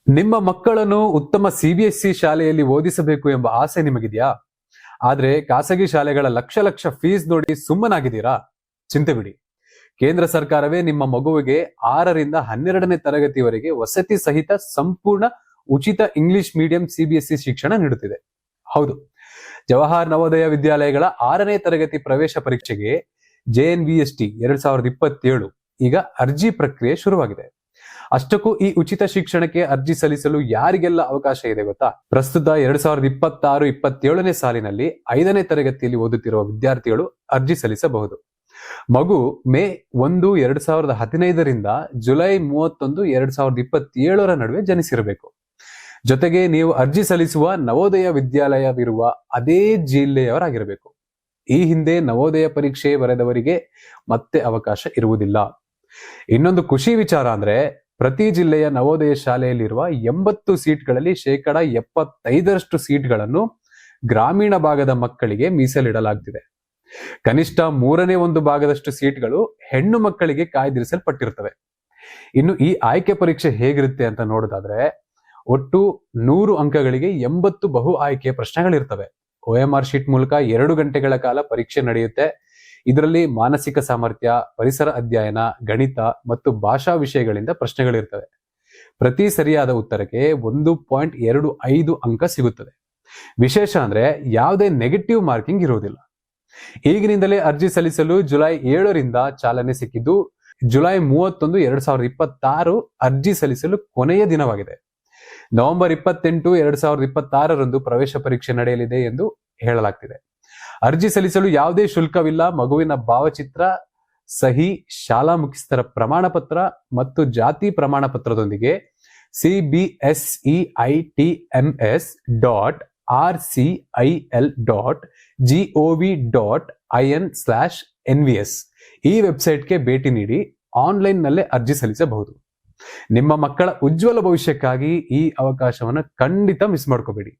ನಿಮ್ಮ ಮಕ್ಕಳನ್ನು ಉತ್ತಮ ಸಿಬಿಎಸ್ಇ ಶಾಲೆಯಲ್ಲಿ ಓದಿಸಬೇಕು ಎಂಬ ಆಸೆ ನಿಮಗಿದೆಯಾ? ಆದ್ರೆ ಖಾಸಗಿ ಶಾಲೆಗಳ ಲಕ್ಷ ಲಕ್ಷ ಫೀಸ್ ನೋಡಿ ಸುಮ್ಮನಾಗಿದ್ದೀರಾ? ಚಿಂತೆ ಬಿಡಿ. ಕೇಂದ್ರ ಸರ್ಕಾರವೇ ನಿಮ್ಮ ಮಗುವಿಗೆ 6ರಿಂದ 12ನೇ ತರಗತಿವರೆಗೆ ವಸತಿ ಸಹಿತ ಸಂಪೂರ್ಣ ಉಚಿತ ಇಂಗ್ಲಿಷ್ ಮೀಡಿಯಂ ಸಿಬಿಎಸ್ಇ ಶಿಕ್ಷಣ ನೀಡುತ್ತಿದೆ. ಹೌದು, ಜವಾಹರ್ ನವೋದಯ ವಿದ್ಯಾಲಯಗಳ 6ನೇ ತರಗತಿ ಪ್ರವೇಶ ಪರೀಕ್ಷೆಗೆ JNVST 2027 ಈಗ ಅರ್ಜಿ ಪ್ರಕ್ರಿಯೆ ಶುರುವಾಗಿದೆ. ಅಷ್ಟಕ್ಕೂ ಈ ಉಚಿತ ಶಿಕ್ಷಣಕ್ಕೆ ಅರ್ಜಿ ಸಲ್ಲಿಸಲು ಯಾರಿಗೆಲ್ಲ ಅವಕಾಶ ಇದೆ ಗೊತ್ತಾ? ಪ್ರಸ್ತುತ 2026-27ನೇ ಸಾಲಿನಲ್ಲಿ 5ನೇ ತರಗತಿಯಲ್ಲಿ ಓದುತ್ತಿರುವ ವಿದ್ಯಾರ್ಥಿಗಳು ಅರ್ಜಿ ಸಲ್ಲಿಸಬಹುದು. ಮಗು ಮೇ 1, 2015ರಿಂದ ಜುಲೈ 31, 2027 ನಡುವೆ ಜನಿಸಿರಬೇಕು. ಜೊತೆಗೆ ನೀವು ಅರ್ಜಿ ಸಲ್ಲಿಸುವ ನವೋದಯ ವಿದ್ಯಾಲಯವಿರುವ ಅದೇ ಜಿಲ್ಲೆಯವರಾಗಿರಬೇಕು. ಈ ಹಿಂದೆ ನವೋದಯ ಪರೀಕ್ಷೆ ಬರೆದವರಿಗೆ ಮತ್ತೆ ಅವಕಾಶ ಇರುವುದಿಲ್ಲ. ಇನ್ನೊಂದು ಖುಷಿ ವಿಚಾರ ಅಂದ್ರೆ, ಪ್ರತಿ ಜಿಲ್ಲೆಯ ನವೋದಯ ಶಾಲೆಯಲ್ಲಿರುವ 80 ಸೀಟ್ಗಳಲ್ಲಿ 75% ಸೀಟ್ಗಳನ್ನು ಗ್ರಾಮೀಣ ಭಾಗದ ಮಕ್ಕಳಿಗೆ ಮೀಸಲಿಡಲಾಗುತ್ತಿದೆ. ಕನಿಷ್ಠ 1/3 ಭಾಗದಷ್ಟು ಸೀಟ್ಗಳು ಹೆಣ್ಣು ಮಕ್ಕಳಿಗೆ ಕಾಯ್ದಿರಿಸಲ್ಪಟ್ಟಿರುತ್ತವೆ. ಇನ್ನು ಈ ಆಯ್ಕೆ ಪರೀಕ್ಷೆ ಹೇಗಿರುತ್ತೆ ಅಂತ ನೋಡೋದಾದ್ರೆ, ಒಟ್ಟು 100 ಅಂಕಗಳಿಗೆ 80 ಬಹು ಆಯ್ಕೆಯ ಪ್ರಶ್ನೆಗಳಿರ್ತವೆ. OMR ಶೀಟ್ ಮೂಲಕ 2 ಗಂಟೆಗಳ ಕಾಲ ಪರೀಕ್ಷೆ ನಡೆಯುತ್ತೆ. ಇದರಲ್ಲಿ ಮಾನಸಿಕ ಸಾಮರ್ಥ್ಯ, ಪರಿಸರ ಅಧ್ಯಯನ, ಗಣಿತ ಮತ್ತು ಭಾಷಾ ವಿಷಯಗಳಿಂದ ಪ್ರಶ್ನೆಗಳಿರ್ತವೆ. ಪ್ರತಿ ಸರಿಯಾದ ಉತ್ತರಕ್ಕೆ 1.25 ಅಂಕ ಸಿಗುತ್ತದೆ. ವಿಶೇಷ ಅಂದ್ರೆ ಯಾವುದೇ ನೆಗೆಟಿವ್ ಮಾರ್ಕಿಂಗ್ ಇರುವುದಿಲ್ಲ. ಈಗಿನಿಂದಲೇ ಅರ್ಜಿ ಸಲ್ಲಿಸಲು ಜುಲೈ 7ರಿಂದ ಚಾಲನೆ ಸಿಕ್ಕಿದ್ದು, ಜುಲೈ 31, 2026 ಅರ್ಜಿ ಸಲ್ಲಿಸಲು ಕೊನೆಯ ದಿನವಾಗಿದೆ. ನವೆಂಬರ್ 28, 2026ರಂದು ಪ್ರವೇಶ ಪರೀಕ್ಷೆ ನಡೆಯಲಿದೆ ಎಂದು ಹೇಳಲಾಗ್ತಿದೆ. ಅರ್ಜಿ ಸಲ್ಲಿಸಲು ಯಾವುದೇ ಶುಲ್ಕವಿಲ್ಲ. ಮಗುವಿನ ಭಾವಚಿತ್ರ, ಸಹಿ, ಶಾಲಾ ಮುಖ್ಯಸ್ಥರ ಪ್ರಮಾಣ ಪತ್ರ ಮತ್ತು ಜಾತಿ ಪ್ರಮಾಣ ಪತ್ರದೊಂದಿಗೆ cbseit.rcil.gov.in/nvs ಈ ವೆಬ್ಸೈಟ್ಗೆ ಭೇಟಿ ನೀಡಿ ಆನ್ಲೈನ್ ನಲ್ಲೇ ಅರ್ಜಿ ಸಲ್ಲಿಸಬಹುದು. ನಿಮ್ಮ ಮಕ್ಕಳ ಉಜ್ವಲ ಭವಿಷ್ಯಕ್ಕಾಗಿ ಈ ಅವಕಾಶವನ್ನು ಖಂಡಿತ ಮಿಸ್ ಮಾಡ್ಕೋಬೇಡಿ.